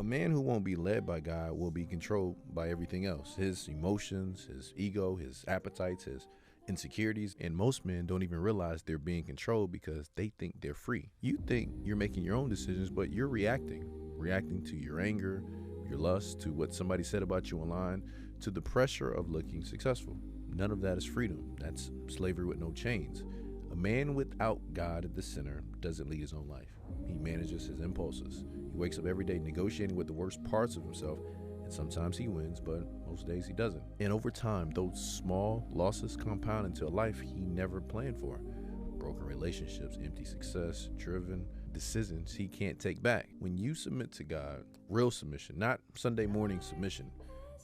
man who won't be led by God will be controlled by everything else: his emotions, his ego, his appetites, his insecurities. And most men don't even realize they're being controlled because they think they're free. You think you're making your own decisions, but you're reacting to your anger, your lust, to what somebody said about you online, to the pressure of looking successful. None of that is freedom. That's slavery with no chains. A man without God at the center doesn't lead his own life. He manages his impulses. He wakes up every day negotiating with the worst parts of himself, and sometimes he wins, but most days he doesn't. And over time, those small losses compound into a life he never planned for. Broken relationships, empty success, driven decisions he can't take back. When you submit to God, real submission, not Sunday morning submission,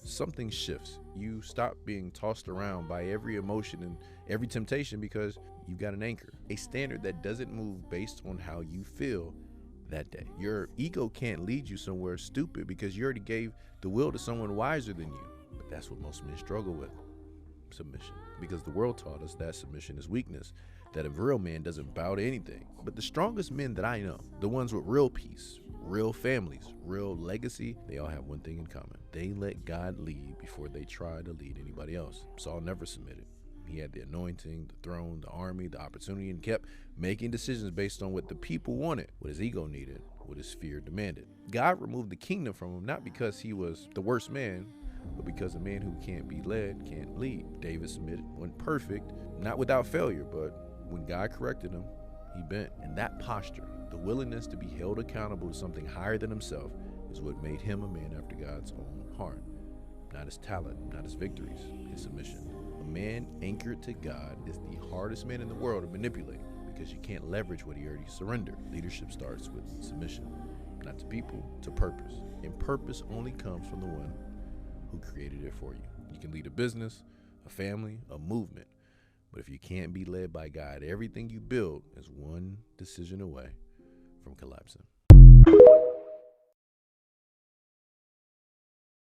something shifts. You stop being tossed around by every emotion and every temptation because you've got an anchor, a standard that doesn't move based on how you feel that day. Your ego can't lead you somewhere stupid because you already gave the will to someone wiser than you. But that's what most men struggle with: submission. Because the world taught us that submission is weakness, that a real man doesn't bow to anything. But the strongest men that I know, the ones with real peace, real families, real legacy, they all have one thing in common: they let God lead before they try to lead anybody else. Saul never submitted. He had the anointing, the throne, the army, the opportunity, and kept making decisions based on what the people wanted, what his ego needed, what his fear demanded. God removed the kingdom from him, not because he was the worst man, but because a man who can't be led can't lead. David submitted, wasn't perfect, not without failure, but when God corrected him, he bent. And that posture, the willingness to be held accountable to something higher than himself, is what made him a man after God's own heart. Not his talent, not his victories, his submission. A man anchored to God is the hardest man in the world to manipulate because you can't leverage what he already surrendered. Leadership starts with submission, not to people, to purpose. And purpose only comes from the one who created it for you. You can lead a business, a family, a movement, but if you can't be led by God, everything you build is one decision away from collapsing.